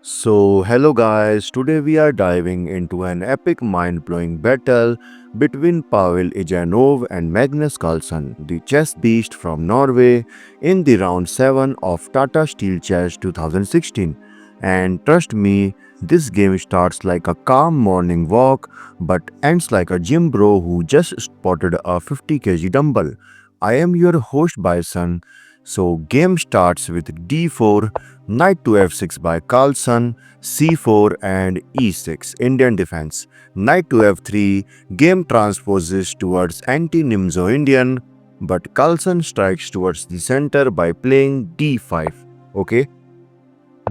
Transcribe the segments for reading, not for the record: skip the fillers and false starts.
Hello guys, today we are diving into an epic mind-blowing battle between Pavel Eljanov and Magnus Carlsen, the chess beast from Norway, in the round 7 of Tata Steel Chess 2016. And trust me, this game starts like a calm morning walk but ends like a gym bro who just spotted a 50 kg dumbbell. I am your host Bison. So game starts with d4, knight to f6 by Carlsen, c4 and e6 Indian defense. Knight to f3, game transposes towards anti-Nimzo Indian, but Carlsen strikes towards the center by playing d5. Okay,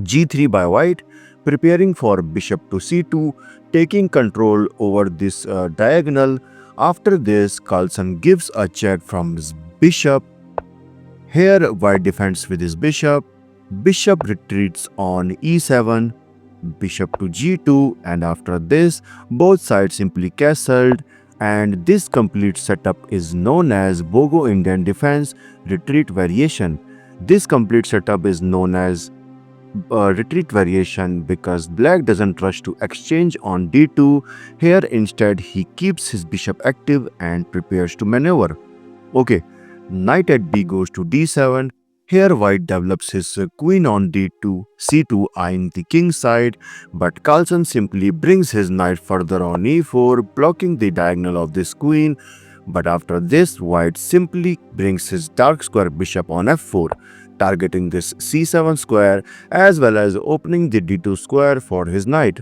g3 by white, preparing for bishop to c2, taking control over this diagonal. After this, Carlsen gives a check from his bishop. Here, white defends with his bishop. Bishop retreats on e7, bishop to g2, and after this, both sides simply castled. And this complete setup is known as Bogo Indian defense retreat variation. This complete setup is known as retreat variation because black doesn't rush to exchange on d2. Here, instead, he keeps his bishop active and prepares to maneuver. Okay, knight at b goes to d7. Here white develops his queen on d2, c2 eyeing the king side, but Carlsen simply brings his knight further on e4, blocking the diagonal of this queen. But after this, white simply brings his dark square bishop on f4, targeting this c7 square as well as opening the d2 square for his knight.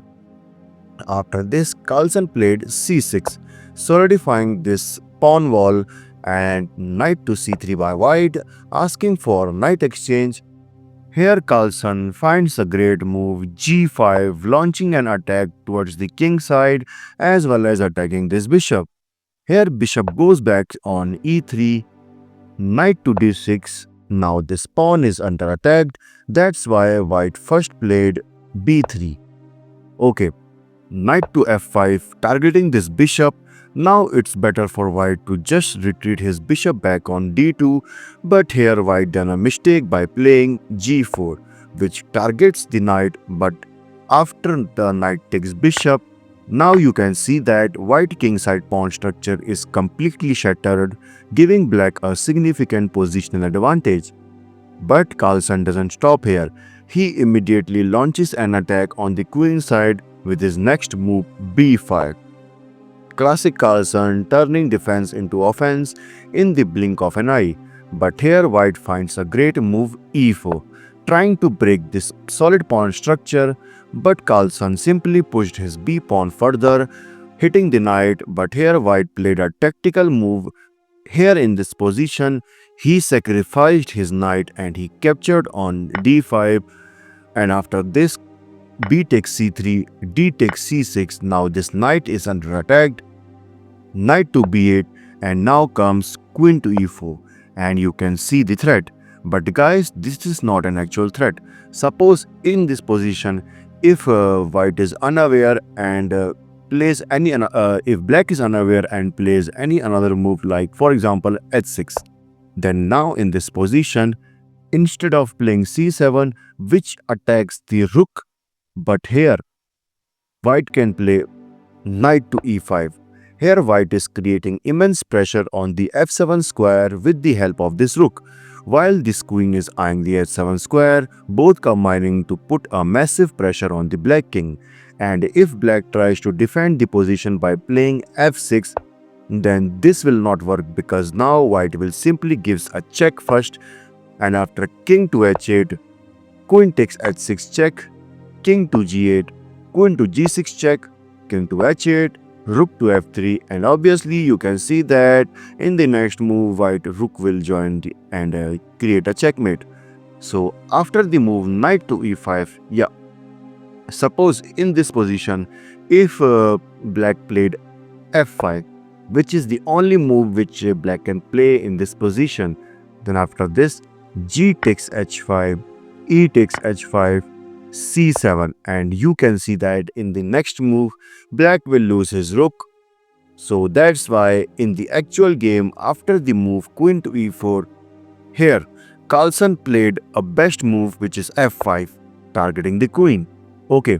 After this, Carlsen played c6, solidifying this pawn wall, and knight to c3 by white, asking for knight exchange. Here Carlsen finds a great move g5, launching an attack towards the king side as well as attacking this bishop. Here bishop goes back on e3, knight to d6. Now this pawn is under attack. That's why white first played b3. Okay, knight to f5, targeting this bishop. Now it's better for white to just retreat his bishop back on d2, but here white done a mistake by playing g4, which targets the knight, but after the knight takes bishop, now you can see that white kingside pawn structure is completely shattered, giving black a significant positional advantage. But Carlsen doesn't stop here. He immediately launches an attack on the queen side with his next move b5. Classic Carlsen turning defense into offense in the blink of an eye. But here white finds a great move e4, trying to break this solid pawn structure, but Carlsen simply pushed his b pawn further, hitting the knight. But here white played a tactical move. Here in this position, he sacrificed his knight and he captured on d5, and after this, b takes c3, d takes c6. Now this knight is under attack. Knight to b8, and now comes queen to e4, and you can see the threat. But guys, this is not an actual threat. Suppose in this position, if white is unaware and plays any if black is unaware and plays any another move, like for example h6, then now in this position, instead of playing c7, which attacks the rook, but here white can play knight to e5. Here white is creating immense pressure on the f7 square with the help of this rook, while this queen is eyeing the h7 square, both combining to put a massive pressure on the black king. And if black tries to defend the position by playing f6, then this will not work because now white will simply gives a check first, and after king to h8, queen takes h6 check, king to g8, queen to g6 check, king to h8, rook to f3, and obviously you can see that in the next move white rook will join and create a checkmate. So after the move knight to e5, yeah, suppose in this position if black played f5, which is the only move which black can play in this position, then after this g takes h5, e takes h5, c7, and you can see that in the next move black will lose his rook. So that's why in the actual game, after the move queen to e4, here Carlsen played a best move which is f5, targeting the queen. Okay,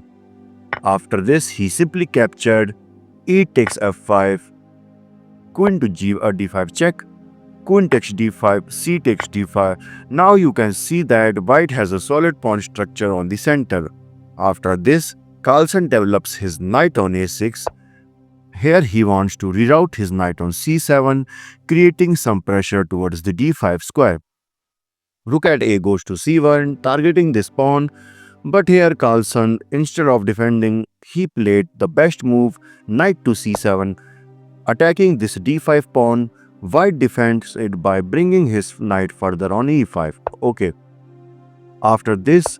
after this he simply captured e takes f5, queen to d5 check, queen takes d5, c takes d5. Now you can see that white has a solid pawn structure on the center. After this, Carlsen develops his knight on a6. Here he wants to reroute his knight on c7, creating some pressure towards the d5 square. Rook at a goes to c1, targeting this pawn, but here Carlsen, instead of defending, he played the best move, knight to c7, attacking this d5 pawn. White defends it by bringing his knight further on e5. Okay, after this,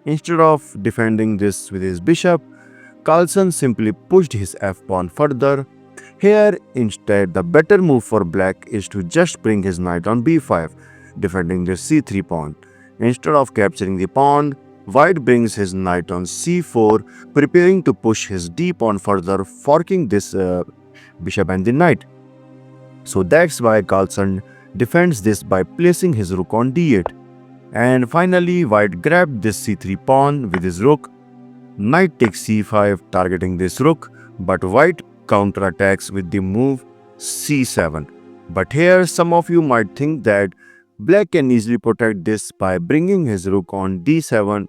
instead of defending this with his bishop, Carlsen simply pushed his f-pawn further. Here, instead, the better move for black is to just bring his knight on b5, defending the c3 pawn. Instead of capturing the pawn, white brings his knight on c4, preparing to push his d pawn further, forking this bishop and the knight. So that's why Carlsen defends this by placing his rook on d8. And finally, white grabbed this c3 pawn with his rook. Knight takes c5, targeting this rook, but white counterattacks with the move c7. But here, some of you might think that black can easily protect this by bringing his rook on d7.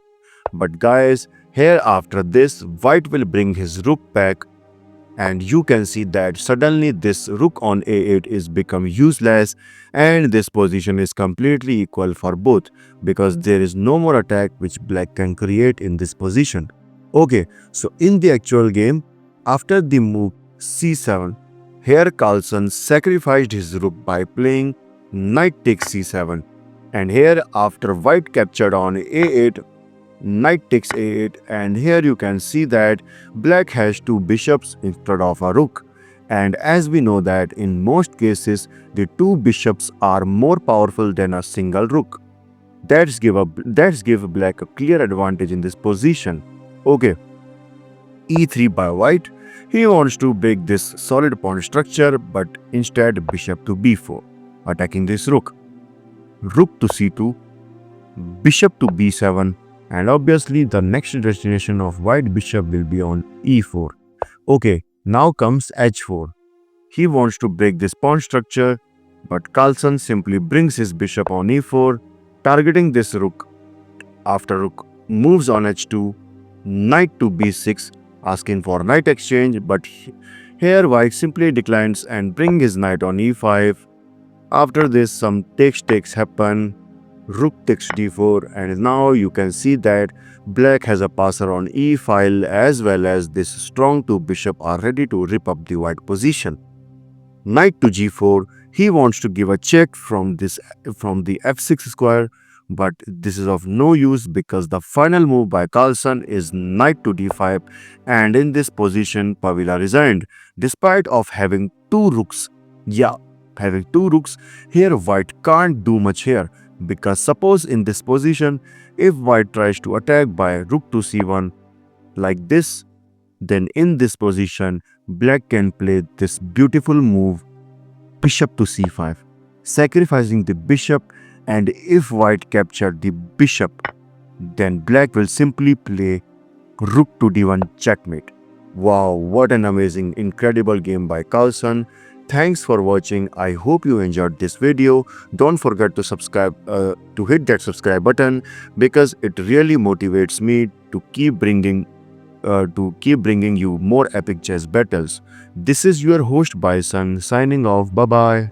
But guys, here after this, white will bring his rook back, and you can see that suddenly this rook on a8 is become useless, and this position is completely equal for both because there is no more attack which black can create in this position. Okay, so in the actual game, after the move c7, here Carlsen sacrificed his rook by playing knight takes c7, and here after white captured on a8, knight takes a8, and here you can see that black has two bishops instead of a rook. And as we know that in most cases, the two bishops are more powerful than a single rook. That's give black a clear advantage in this position. Okay, e3 by white. He wants to break this solid pawn structure, but instead bishop to b4, attacking this rook. Rook to c2, bishop to b7, and obviously the next destination of white bishop will be on e4. Okay, now comes h4. He wants to break this pawn structure, but Carlsen simply brings his bishop on e4, targeting this rook. After rook moves on h2, knight to b6, asking for knight exchange, but here white simply declines and brings his knight on e5. After this, some takes happen. Rook takes d4, and now you can see that black has a passer on e file, as well as this strong two bishop are ready to rip up the white position. Knight to g4, he wants to give a check from the f6 square, but this is of no use because the final move by Carlsen is knight to d5, and in this position Pavel resigned despite of having two rooks. Yeah, having two rooks, here white can't do much here, because suppose in this position, if white tries to attack by rook to c1 like this, then in this position black can play this beautiful move bishop to c5, sacrificing the bishop, and if white captured the bishop, then black will simply play rook to d1 checkmate. Wow, what an amazing, incredible game by Carlsen. Thanks for watching. I hope you enjoyed this video. Don't forget to subscribe, to hit that subscribe button, because it really motivates me to keep bringing you more epic chess battles. This is your host Bison signing off. Bye bye.